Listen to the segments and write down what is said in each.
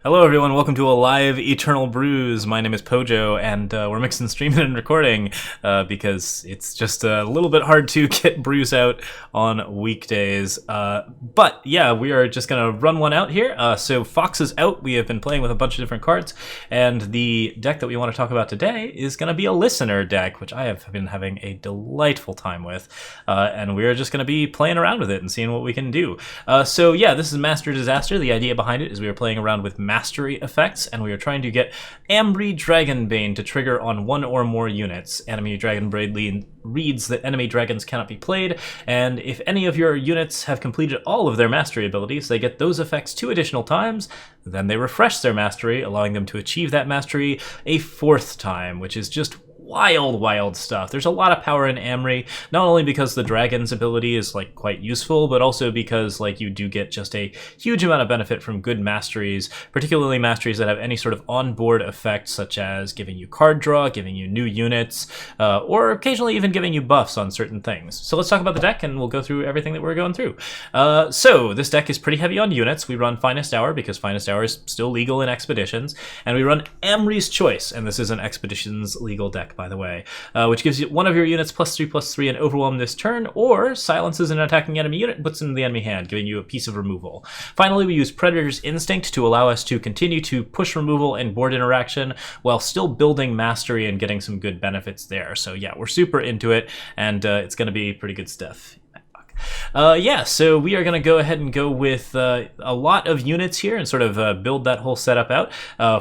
Hello everyone, welcome to a live Eternal Brews. My name is Pojo, and we're mixing, streaming, and recording because it's just a little bit hard to get brews out on weekdays. But yeah, we are just going to run one out here. So Fox is out. We have been playing with a bunch of different cards, and the deck that we want to talk about today is going to be a Listener deck, which I have been having a delightful time with. And we're just going to be playing around with it and seeing what we can do. So yeah, this is Master Disaster. The idea behind it is we are playing around with mastery effects, and we are trying to get Aamri Dragonbane to trigger on one or more units. Enemy Dragonbane reads that enemy dragons cannot be played, and if any of your units have completed all of their mastery abilities, they get those effects 2 additional times. Then they refresh their mastery, allowing them to achieve that mastery a 4th time, which is just wild stuff. There's a lot of power in Aamri, not only because the dragon's ability is quite useful, but also because you do get just a huge amount of benefit from good masteries, particularly masteries that have any sort of onboard effect, such as giving you card draw, giving you new units, or occasionally even giving you buffs on certain things. So let's talk about the deck, and we'll go through everything that we're going through. So this deck is pretty heavy on units. We run Finest Hour because Finest Hour is still legal in Expeditions, and we run Aamri's Choice, and this is an Expeditions legal deck, by the way, which gives you one of your units +3/+3 and overwhelm this turn, or silences an attacking enemy unit and puts it in the enemy hand, giving you a piece of removal. Finally, we use Predator's Instinct to allow us to continue to push removal and board interaction while still building mastery and getting some good benefits there. So yeah, we're super into it, and it's going to be pretty good stuff. Yeah, so we are going to go ahead and go with a lot of units here and sort of build that whole setup out.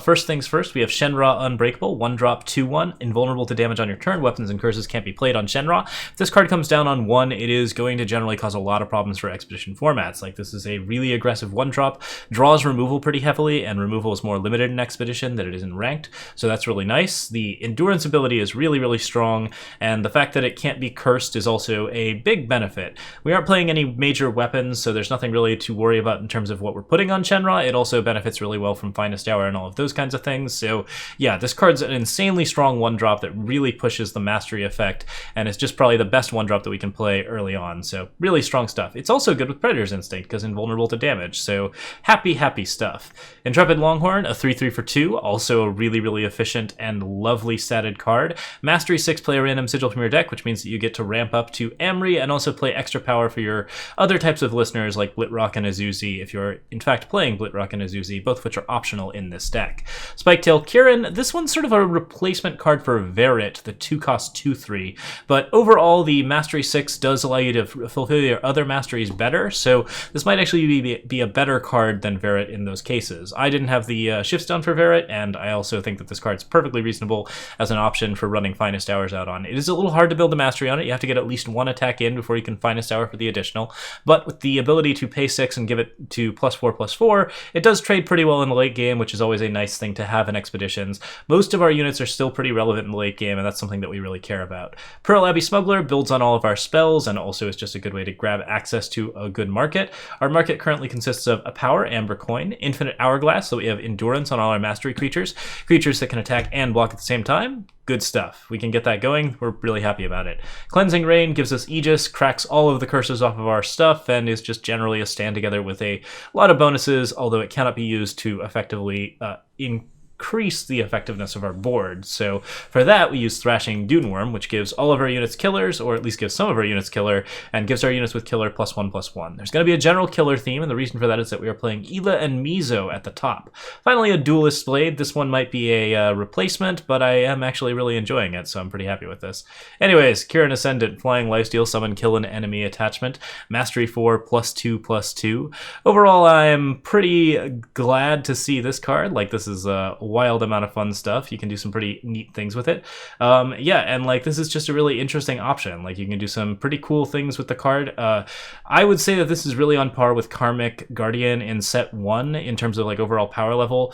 First things first, we have Shen-Ra Unbreakable, 1-drop, 2/1, invulnerable to damage on your turn. Weapons and curses can't be played on Shen-Ra. If this card comes down on 1, it is going to generally cause a lot of problems for Expedition formats. This is a really aggressive 1-drop, draws removal pretty heavily, and removal is more limited in Expedition than it is in Ranked, so that's really nice. The endurance ability is really strong, and the fact that it can't be cursed is also a big benefit. We aren't playing any major weapons, so there's nothing really to worry about in terms of what we're putting on Shen-Ra. It also benefits really well from Finest Hour and all of those kinds of things. So yeah, this card's an insanely strong 1-drop that really pushes the mastery effect, and it's just probably the best 1-drop that we can play early on. So really strong stuff. It's also good with Predator's Instinct because invulnerable to damage. So happy stuff. Intrepid Longhorn, a 3/3 for 2, also a really efficient and lovely statted card. Mastery 6, play a random sigil from your deck, which means that you get to ramp up to Aamri and also play extra power for your other types of listeners like Blitrok and Ezuzi, if you're in fact playing Blitrok and Ezuzi, both of which are optional in this deck. Spiketail Qirin, this one's sort of a replacement card for Verit, the 2-cost 2/3, but overall the Mastery 6 does allow you to fulfill your other masteries better, so this might actually be a better card than Verit in those cases. I didn't have the shifts done for Verit, and I also think that this card's perfectly reasonable as an option for running Finest Hours out on. It is a little hard to build a mastery on it. You have to get at least 1 attack in before you can Finest Hour for the additional, but with the ability to pay 6 and give it to +4/+4, it does trade pretty well in the late game, which is always a nice thing to have in Expeditions. Most of our units are still pretty relevant in the late game, and that's something that we really care about. Pearl Abbey Smuggler builds on all of our spells, and also is just a good way to grab access to a good market. Our market currently consists of a power, Amber Coin, infinite Hourglass, so we have endurance on all our mastery creatures that can attack and block at the same time. Good stuff. We can get that going. We're really happy about it. Cleansing Rain gives us Aegis, cracks all of the curses off of our stuff, and is just generally a stand together with a lot of bonuses, although it cannot be used to effectively increase the effectiveness of our board. So for that, we use Thrashing Duneworm, which gives all of our units killers, or at least gives some of our units killer, and gives our units with killer +1/+1. There's going to be a general killer theme, and the reason for that is that we are playing Ila and Mizo at the top. Finally, a Duelist Blade. This one might be a replacement, but I am actually really enjoying it, so I'm pretty happy with this. Anyways, Qirin Ascendant, Flying Lifesteal, summon, kill an enemy attachment, Mastery 4, +2/+2. Overall, I'm pretty glad to see this card. This is a wild amount of fun stuff. You can do some pretty neat things with it. Yeah, and this is just a really interesting option. You can do some pretty cool things with the card. I would say that this is really on par with Karmic Guardian in set 1 in terms of overall power level.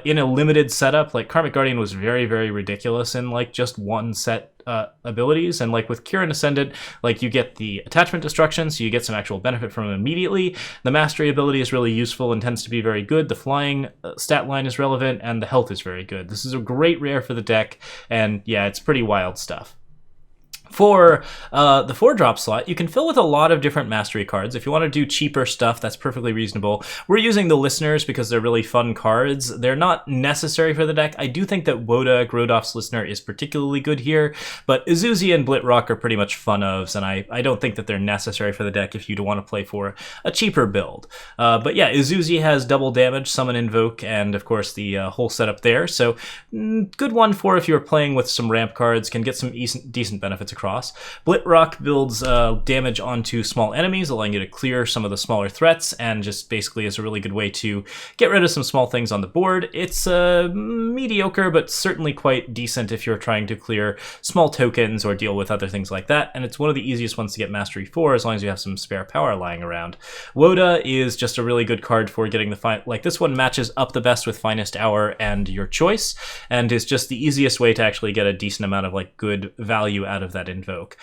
In a limited setup, Karmic Guardian was very ridiculous in just one set abilities, and with Qirin Ascendant, you get the attachment destruction, so you get some actual benefit from it immediately. The mastery ability is really useful and tends to be very good. The flying stat line is relevant, and the health is very good. This is a great rare for the deck, and yeah, it's pretty wild stuff. For the 4-drop slot, you can fill with a lot of different mastery cards. If you want to do cheaper stuff, that's perfectly reasonable. We're using the Listeners because they're really fun cards. They're not necessary for the deck. I do think that Woda, Grodov's Listener, is particularly good here, but Ezuzi and Blitrok are pretty much fun-ofs, and I don't think that they're necessary for the deck if you don't want to play for a cheaper build. But yeah, Ezuzi has double damage, summon, invoke, and of course the whole setup there, so good one for if you're playing with some ramp cards, can get some decent benefits across. Blitrok builds damage onto small enemies, allowing you to clear some of the smaller threats, and just basically is a really good way to get rid of some small things on the board. It's mediocre, but certainly quite decent if you're trying to clear small tokens or deal with other things like that, and it's one of the easiest ones to get Mastery for as long as you have some spare power lying around. Woda is just a really good card for getting the like this one matches up the best with Finest Hour and Your Choice, and is just the easiest way to actually get a decent amount of like good value out of that invoke.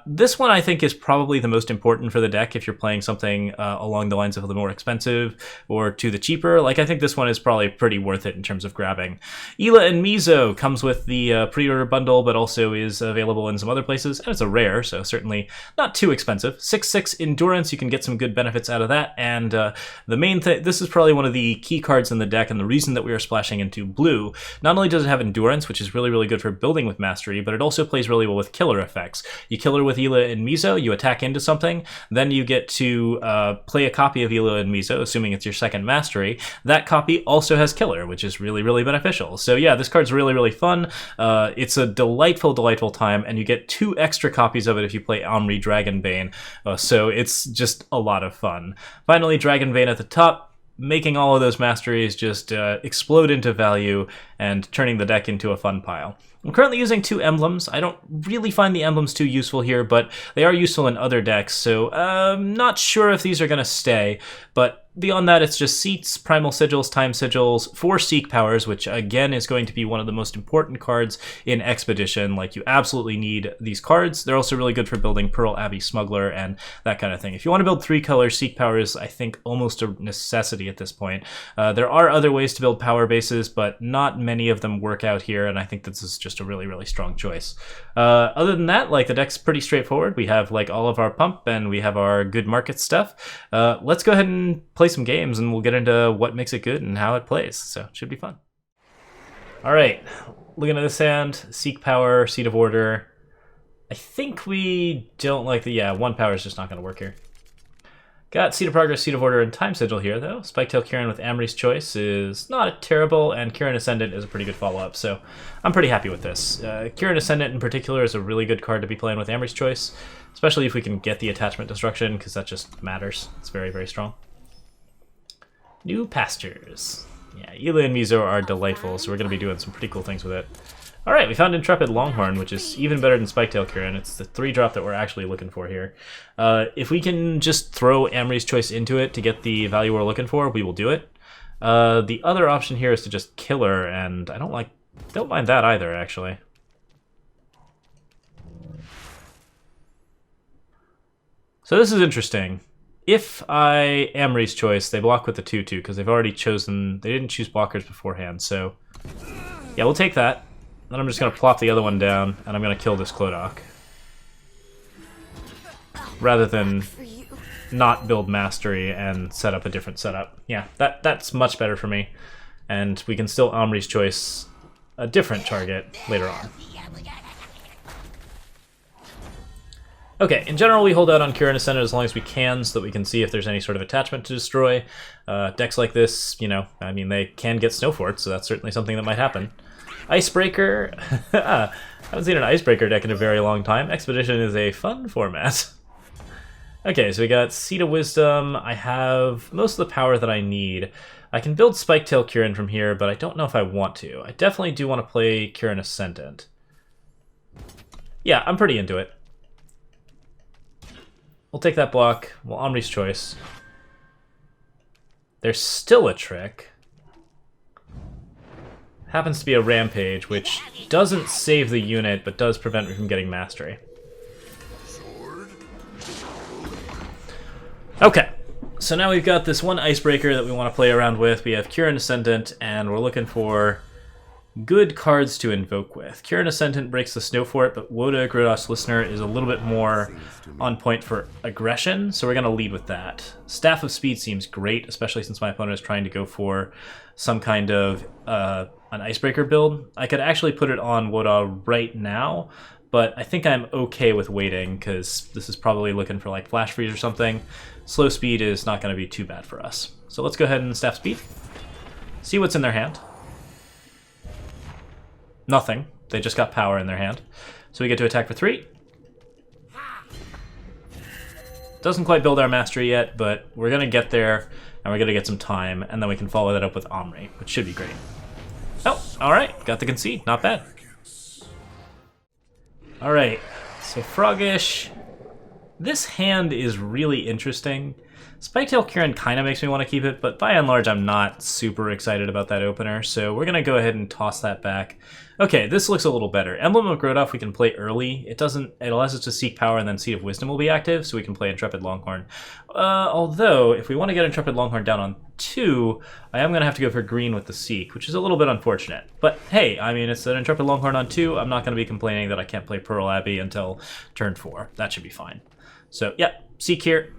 This one I think is probably the most important for the deck if you're playing something along the lines of the more expensive or to the cheaper. Like I think this one is probably pretty worth it in terms of grabbing. Ila Mizo comes with the pre-order bundle, but also is available in some other places, and it's a rare, so certainly not too expensive. 6/6 Endurance, you can get some good benefits out of that, and the main thing, this is probably one of the key cards in the deck, and the reason that we are splashing into blue, not only does it have Endurance, which is really, really good for building with Mastery, but it also plays really well with killer effects. You kill her with Ila and Mizo, you attack into something, then you get to play a copy of Ila and Mizo, assuming it's your second Mastery. That copy also has killer, which is really, really beneficial. So yeah, this card's really, really fun. It's a delightful time, and you get 2 extra copies of it if you play Aamri Dragonbane, so it's just a lot of fun. Finally, Dragonbane at the top, making all of those masteries just explode into value and turning the deck into a fun pile. I'm currently using 2 emblems. I don't really find the emblems too useful here, but they are useful in other decks, so I'm not sure if these are going to stay, but beyond that, it's just seats, primal sigils, time sigils, 4 seek powers, which again is going to be one of the most important cards in Expedition. Like, you absolutely need these cards. They're also really good for building Pearl, Abbey, Smuggler, and that kind of thing. If you want to build 3-color seek powers, I think almost a necessity at this point. There are other ways to build power bases, but not many of them work out here, and I think this is just a really, really strong choice. Other than that, like, the deck's pretty straightforward. We have like all of our pump, and we have our good market stuff. Let's go ahead and play some games, and we'll get into what makes it good and how it plays, so it should be fun. All right, looking at this hand, Seek Power, Seat of Order. I think we don't like the, 1 power is just not going to work here. Got Seat of Progress, Seat of Order, and Time Sigil here, though. Spiketail Qirin with Aamri's Choice is not terrible, and Qirin Ascendant is a pretty good follow-up, so I'm pretty happy with this. Qirin Ascendant in particular is a really good card to be playing with Aamri's Choice, especially if we can get the attachment destruction, because that just matters. It's very, very strong. New Pastures. Yeah, Ila and Mizo are delightful, so we're going to be doing some pretty cool things with it. Alright, we found Intrepid Longhorn, which is even better than Spiketail Qirin. It's the 3-drop that we're actually looking for here. If we can just throw Aamri's Choice into it to get the value we're looking for, we will do it. The other option here is to just kill her, and I don't mind that either, actually. So this is interesting. If I Aamri's Choice, they block with the 2/2 because they've already chosen. They didn't choose blockers beforehand, so yeah, we'll take that. Then I'm just gonna plop the other one down, and I'm gonna kill this Kodosh rather than not build Mastery and set up a different setup. Yeah, that's much better for me, and we can still Aamri's Choice a different target later on. Okay, in general, we hold out on Qirin Ascendant as long as we can so that we can see if there's any sort of attachment to destroy. Decks like this, you know, I mean, they can get Snow Forts, so that's certainly something that might happen. Icebreaker. I haven't seen an Icebreaker deck in a very long time. Expedition is a fun format. Okay, so we got Seat of Wisdom. I have most of the power that I need. I can build Spiketail Qirin from here, but I don't know if I want to. I definitely do want to play Qirin Ascendant. Yeah, I'm pretty into it. We'll take that block. Well, Aamri's Choice. There's still a trick. Happens to be a Rampage, which doesn't save the unit, but does prevent me from getting Mastery. Okay, so now we've got this one Icebreaker that we want to play around with. We have Qirin Ascendant, and we're looking for good cards to invoke with. Qirin Ascendant breaks the Snow Fort, but Woda, Grodov's Listener, is a little bit more on point for aggression, so we're going to lead with that. Staff of Speed seems great, especially since my opponent is trying to go for some kind of an Icebreaker build. I could actually put it on Woda right now, but I think I'm okay with waiting, because this is probably looking for like Flash Freeze or something. Slow Speed is not going to be too bad for us. So let's go ahead and Staff Speed. See what's in their hand. Nothing. They just got power in their hand. So we get to attack for 3. Doesn't quite build our mastery yet, but we're going to get there, and we're going to get some time, and then we can follow that up with Aamri, which should be great. Oh, alright. Got the concede. Not bad. Alright. So Froggish. This hand is really interesting. Spiketail Qirin kind of makes me want to keep it, but by and large I'm not super excited about that opener, so we're going to go ahead and toss that back. Okay, this looks a little better. Emblem of Grodov we can play early. It allows us to seek power, and then Seed of Wisdom will be active, so we can play Intrepid Longhorn. Although, if we want to get Intrepid Longhorn down on 2, I am going to have to go for green with the Seek, which is a little bit unfortunate. But hey, I mean, it's an Intrepid Longhorn on 2. I'm not going to be complaining that I can't play Pearl Abbey until turn 4. That should be fine. So, yeah, Seek here.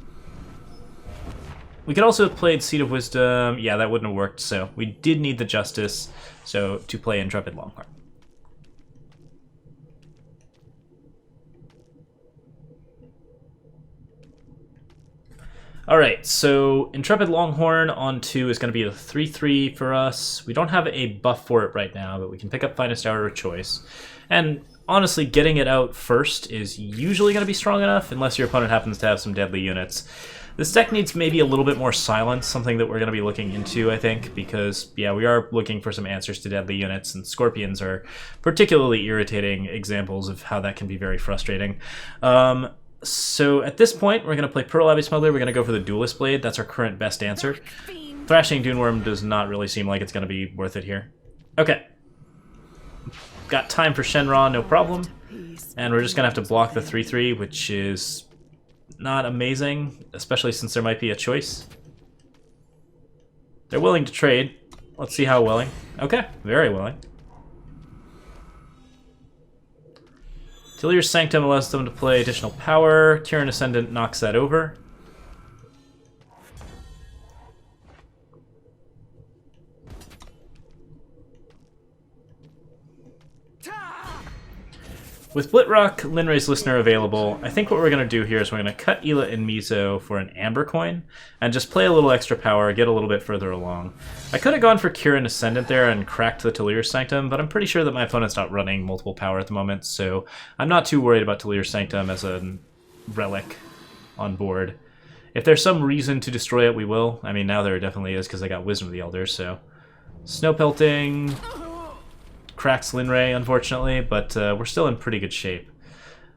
We could also have played Seed of Wisdom. Yeah, that wouldn't have worked, so we did need the Justice to play Intrepid Longhorn. Alright, so Intrepid Longhorn on 2 is going to be a 3-3 for us. We don't have a buff for it right now, but we can pick up Finest Hour of Choice. And honestly, getting it out first is usually going to be strong enough, unless your opponent happens to have some deadly units. This deck needs maybe a little bit more silence, something that we're going to be looking into, I think, because, yeah, we are looking for some answers to deadly units, and Scorpions are particularly irritating examples of how that can be very frustrating. So at this point, we're going to play Pearl Abbey Smuggler. We're going to go for the Duelist Blade. That's our current best answer. Thrashing Duneworm does not really seem like it's going to be worth it here. Okay. Got time for Shen-Ra, no problem. And we're just going to have to block the 3-3, which is not amazing, especially since there might be a choice. They're willing to trade. Let's see how willing. Okay, very willing. Delir's Sanctum allows them to play additional power. Qirin Ascendant knocks that over. With Blitrok, Linrei's Listener available, I think what we're going to do here is we're going to cut Ila and Mizo for an Amber Coin, and just play a little extra power, get a little bit further along. I could have gone for Qirin Ascendant there and cracked the Delir's Sanctum, but I'm pretty sure that my opponent's not running multiple power at the moment, so I'm not too worried about Delir's Sanctum as a relic on board. If there's some reason to destroy it, we will. I mean, now there definitely is, because I got Wisdom of the Elders, so... Snow Pelting... cracks Linrei, unfortunately, but we're still in pretty good shape.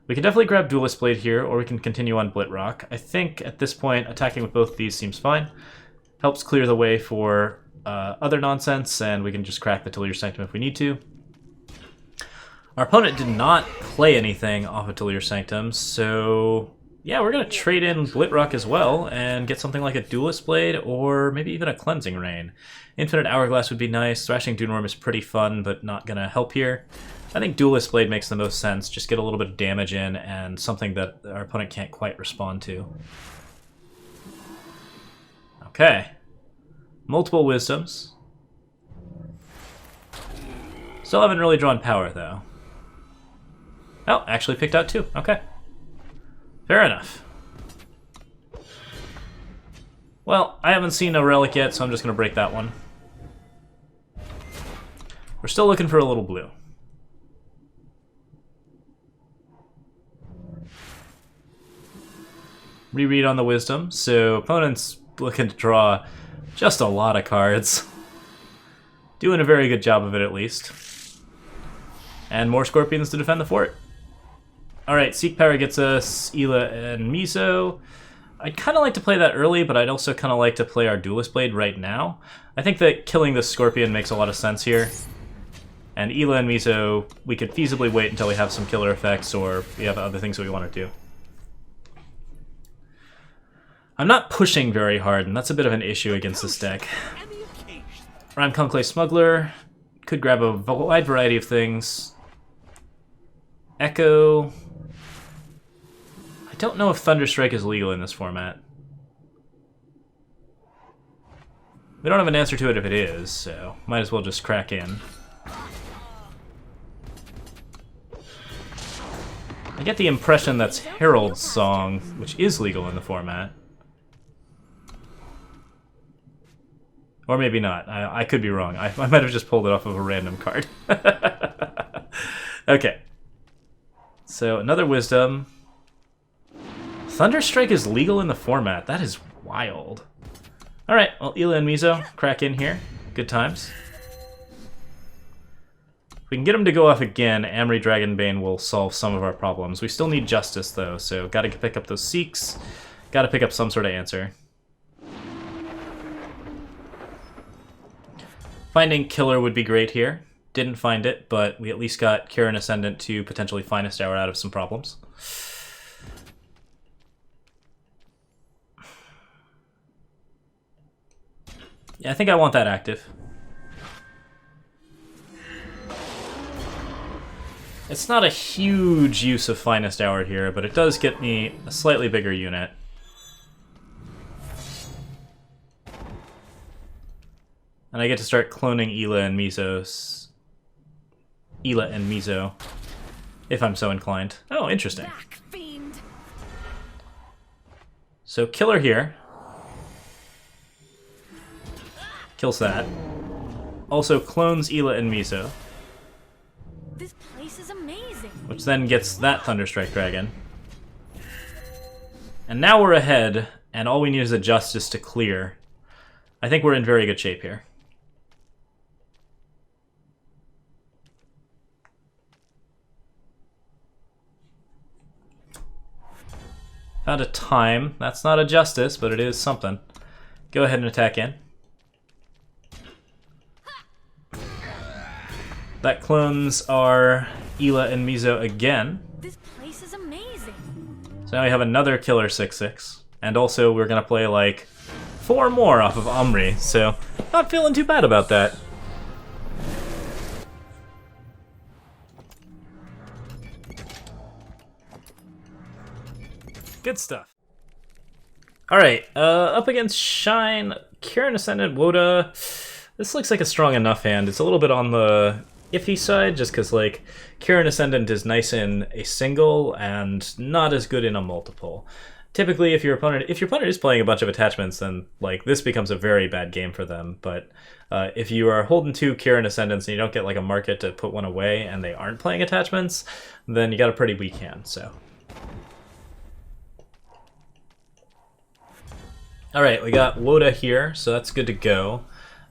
We can definitely grab Duelist Blade here, or we can continue on Blitrok. I think at this point, attacking with both of these seems fine. Helps clear the way for other nonsense, and we can just crack the Delir's Sanctum if we need to. Our opponent did not play anything off of Delir's Sanctum, so yeah, we're going to trade in Blitrok as well, and get something like a Duelist Blade, or maybe even a Cleansing Rain. Infinite Hourglass would be nice. Thrashing Duneworm is pretty fun, but not going to help here. I think Duelist Blade makes the most sense. Just get a little bit of damage in, and something that our opponent can't quite respond to. Okay. Multiple Wisdoms. Still haven't really drawn power, though. Oh, actually picked out 2. Okay. Fair enough. Well, I haven't seen a relic yet, so I'm just going to break that one. We're still looking for a little blue. Reread on the Wisdom, so opponent's looking to draw just a lot of cards. Doing a very good job of it, at least. And more Scorpions to defend the fort. Alright, Seek Power gets us Ila and Mizo. I'd kind of like to play that early, but I'd also kind of like to play our Duelist Blade right now. I think that killing the Scorpion makes a lot of sense here. And Ila and Mizo, we could feasibly wait until we have some killer effects, or we have other things that we want to do. I'm not pushing very hard, and that's a bit of an issue against this deck. Ram Conclave Smuggler. Could grab a wide variety of things. Echo. I don't know if Thunderstrike is legal in this format. We don't have an answer to it if it is, so might as well just crack in. I get the impression that's Herald's song, which is legal in the format. Or maybe not. I could be wrong. I might have just pulled it off of a random card. Okay. So, another Wisdom. Thunderstrike is legal in the format. That is wild. Alright, well, Ila and Mizo, crack in here. Good times. If we can get them to go off again, Aamri Dragonbane will solve some of our problems. We still need Justice, though, so gotta pick up those Seeks. Gotta pick up some sort of answer. Finding Killer would be great here. Didn't find it, but we at least got Qirin Ascendant to potentially Finest Hour out of some problems. Yeah, I think I want that active. It's not a huge use of Finest Hour here, but it does get me a slightly bigger unit. And I get to start cloning Ila and Mizo, if I'm so inclined. Oh, interesting. So Killer here. Kills that. Also clones Ila and Mizo. This place is amazing. Which then gets that Thunderstrike Dragon. And now we're ahead, and all we need is a Justice to clear. I think we're in very good shape here. Found a time. That's not a Justice, but it is something. Go ahead and attack in. That clones our Ila and Mizo again. This place is amazing. So now we have another Killer 6/6. And also we're gonna play like 4 more off of Aamri, so not feeling too bad about that. Good stuff. Alright, up against Shine, Qirin Ascendant, Woda. This looks like a strong enough hand. It's a little bit on the iffy side, just because like Qirin Ascendant is nice in a single and not as good in a multiple. Typically, if your opponent is playing a bunch of attachments, then like this becomes a very bad game for them. But if you are holding 2 Qirin Ascendants and you don't get like a market to put one away, and they aren't playing attachments, then you got a pretty weak hand. So. Alright, we got Woda here, so that's good to go.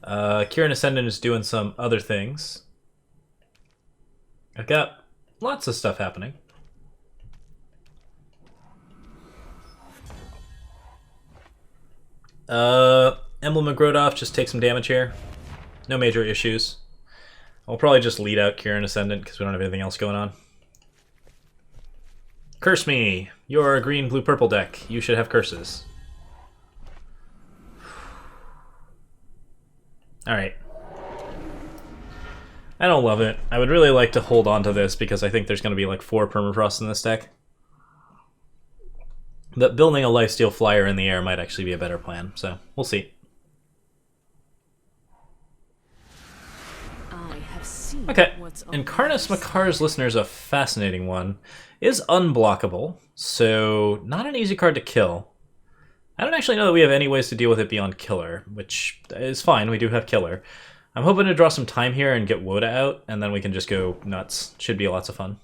Qirin Ascendant is doing some other things. I've got lots of stuff happening. Emblem and Grodov just take some damage here. No major issues. I'll probably just lead out Qirin Ascendant because we don't have anything else going on. Curse me! You're a green, blue, purple deck. You should have curses. Alright. I don't love it. I would really like to hold on to this because I think there's going to be like 4 permafrost in this deck. But building a lifesteal flyer in the air might actually be a better plan, so we'll see. Okay, Incarnus Makar's listener is a fascinating one. Is unblockable, so not an easy card to kill. I don't actually know that we have any ways to deal with it beyond Killer, which is fine, we do have Killer. I'm hoping to draw some time here and get Woda out, and then we can just go nuts. Should be lots of fun.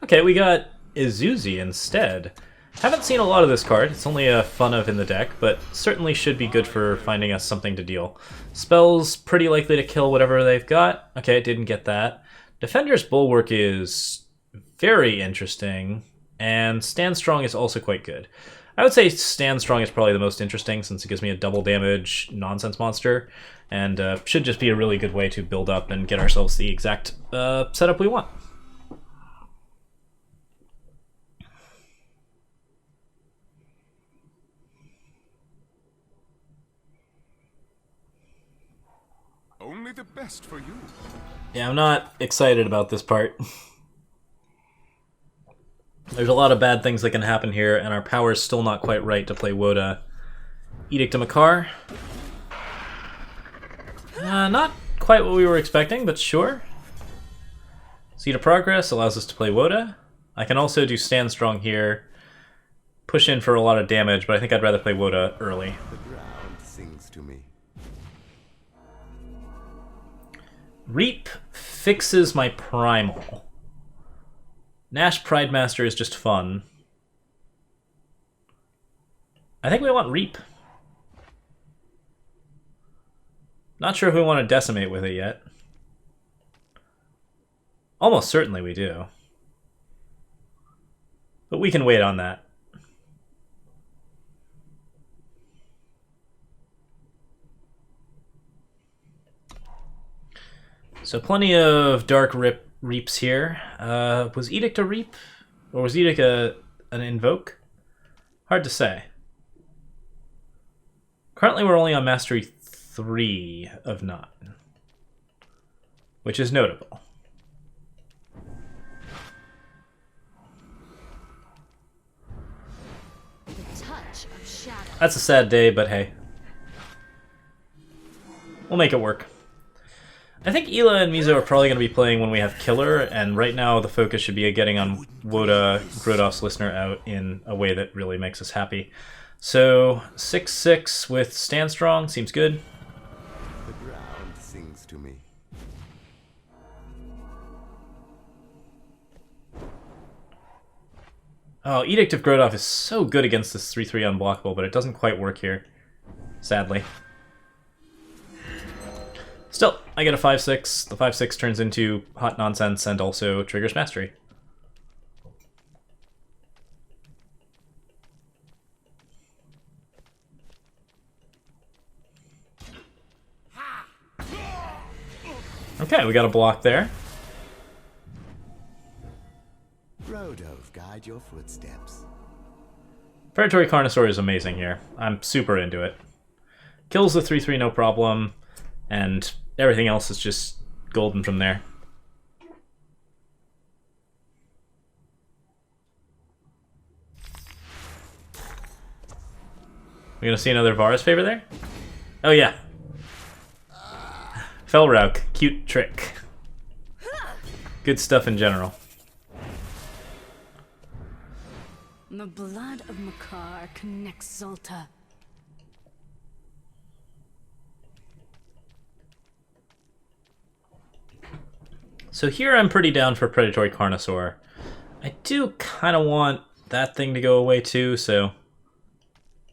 Okay, we got Ezuzi instead. Haven't seen a lot of this card, it's only a fun of in the deck, but certainly should be good for finding us something to deal. Spells pretty likely to kill whatever they've got. Okay, didn't get that. Defender's Bulwark is very interesting, and Stand Strong is also quite good. I would say Stand Strong is probably the most interesting since it gives me a double damage nonsense monster, and should just be a really good way to build up and get ourselves the exact setup we want. Only only the best for you. Yeah, I'm not excited about this part. There's a lot of bad things that can happen here, and our power's still not quite right to play Woda. Edict of Makar. Not quite what we were expecting, but sure. Seed of Progress allows us to play Woda. I can also do Stand Strong here, push in for a lot of damage, but I think I'd rather play Woda early. The ground sings to me. Reap fixes my Primal. Nash Pridemaster is just fun. I think we want Reap. Not sure if we want to Decimate with it yet. Almost certainly we do. But we can wait on that. So plenty of Dark Reaps here. Was Edict a Reap? Or was Edict an Invoke? Hard to say. Currently we're only on Mastery 3 of 9. Which is notable. That's a sad day, but hey. We'll make it work. I think Ila and Mizo are probably going to be playing when we have Killer, and right now the focus should be getting on Woda, Grodov's Listener out in a way that really makes us happy. So, 6/6 with Stand Strong seems good. The ground sings to me. Oh, Edict of Grodov is so good against this 3/3 unblockable, but it doesn't quite work here, sadly. Still, I get a 5/6. The 5/6 turns into Hot Nonsense and also triggers Mastery. Okay, we got a block there. Grodov, guide your footsteps. Predatory Carnosaur is amazing here. I'm super into it. Kills the 3/3 no problem, and everything else is just golden from there. We gonna see another Vara's favor there? Oh yeah. Felrauk, cute trick. Good stuff in general. The blood of Makar connects Xulta. So here I'm pretty down for Predatory Carnosaur. I do kind of want that thing to go away too, so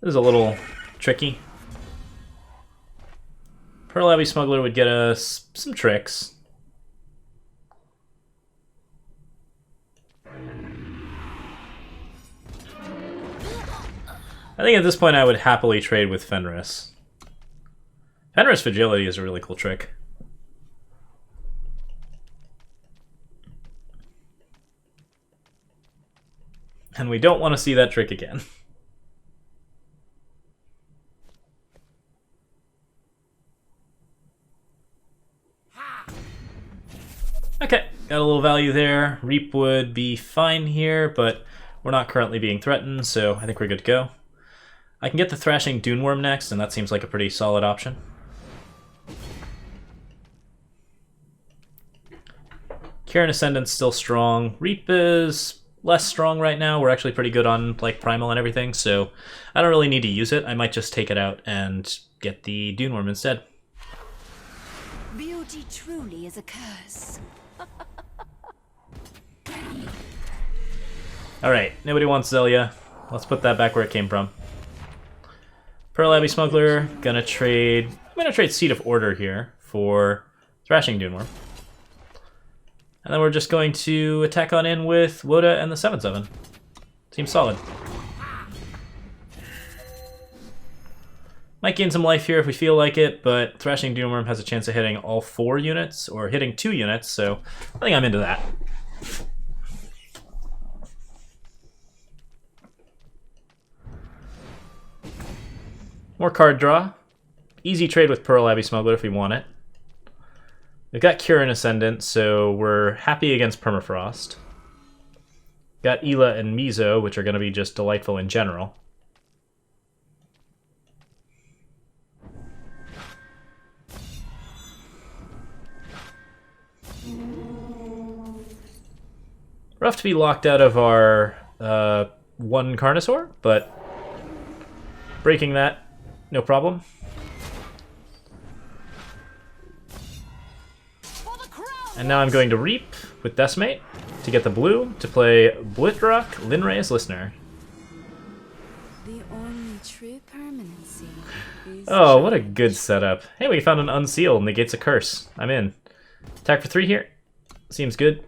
this is a little tricky. Pearl Abbey Smuggler would get us some tricks. I think at this point I would happily trade with Fenris. Fenris Fragility is a really cool trick. And we don't want to see that trick again. Okay, got a little value there. Reap would be fine here, but we're not currently being threatened, so I think we're good to go. I can get the Thrashing Duneworm next, and that seems like a pretty solid option. Qirin Ascendant's still strong. Reap is less strong right now. We're actually pretty good on like Primal and everything, so I don't really need to use it. I might just take it out and get the Duneworm instead. Beauty truly is a curse. Alright, nobody wants Zelia. Let's put that back where it came from. Pearl Abbey Smuggler, I'm gonna trade Seed of Order here for Thrashing Duneworm. And then we're just going to attack on in with Woda and the 7/7. Seems solid. Might gain some life here if we feel like it, but Thrashing Duneworm has a chance of hitting all 4 units, or hitting 2 units, so I think I'm into that. More card draw. Easy trade with Pearl Abbey Smuggler if we want it. We've got Qirin Ascendant, so we're happy against Permafrost. Got Ila and Mizo, which are going to be just delightful in general. Rough to be locked out of our one Carnosaur, but breaking that, no problem. And now I'm going to Reap with Decimate to get the blue to play Blitrok, Linrei's Listener. The only true permanency is Oh, what a good setup. Hey, we found an Unseal, negates a curse. I'm in. Attack for 3 here. Seems good.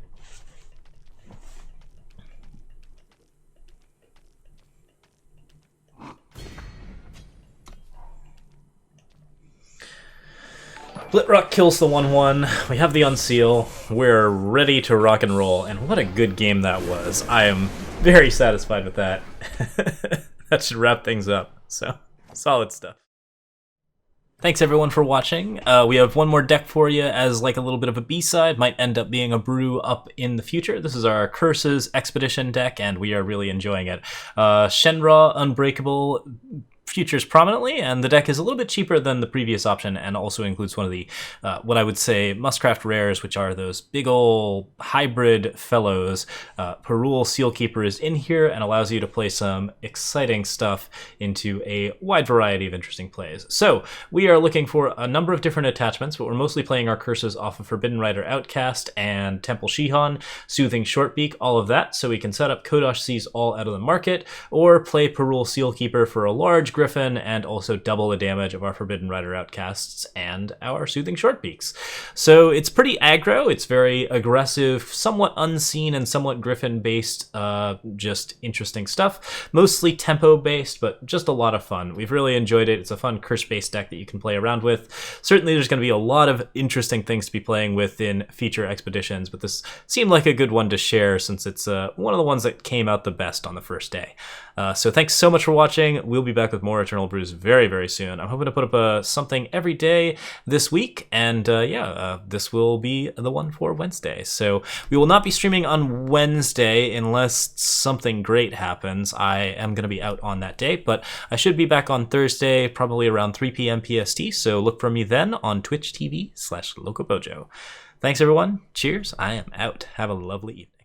Blitrok kills the 1/1. We have the Unseal. We're ready to rock and roll. And what a good game that was. I am very satisfied with that. That should wrap things up. So, solid stuff. Thanks everyone for watching. We have one more deck for you as like a little bit of a B-side. Might end up being a brew up in the future. This is our Curses Expedition deck, and we are really enjoying it. Shen-Ra, Unbreakable, features prominently, and the deck is a little bit cheaper than the previous option, and also includes one of the what I would say must-craft rares, which are those big ol' hybrid fellows. Perul Sealkeeper is in here and allows you to play some exciting stuff into a wide variety of interesting plays. So we are looking for a number of different attachments, but we're mostly playing our curses off of Forbidden Rider Outcast and Temple Shihan, Soothing Shortbeak, all of that, so we can set up Kodosh Seas all out of the market, or play Perul Sealkeeper for a large Griffin, and also double the damage of our Forbidden Rider Outcasts and our Soothing Shortbeaks. So it's pretty aggro, it's very aggressive, somewhat unseen and somewhat Griffin-based, just interesting stuff. Mostly tempo-based, but just a lot of fun. We've really enjoyed it. It's a fun curse-based deck that you can play around with. Certainly there's going to be a lot of interesting things to be playing with in future expeditions, but this seemed like a good one to share since it's one of the ones that came out the best on the first day. So thanks so much for watching. We'll be back with more Eternal Brews very, very soon. I'm hoping to put up something every day this week, and this will be the one for Wednesday. So we will not be streaming on Wednesday unless something great happens. I am going to be out on that day, but I should be back on Thursday, probably around 3 p.m. PST, so look for me then on Twitch TV/LocoPojo. Thanks, everyone. Cheers. I am out. Have a lovely evening.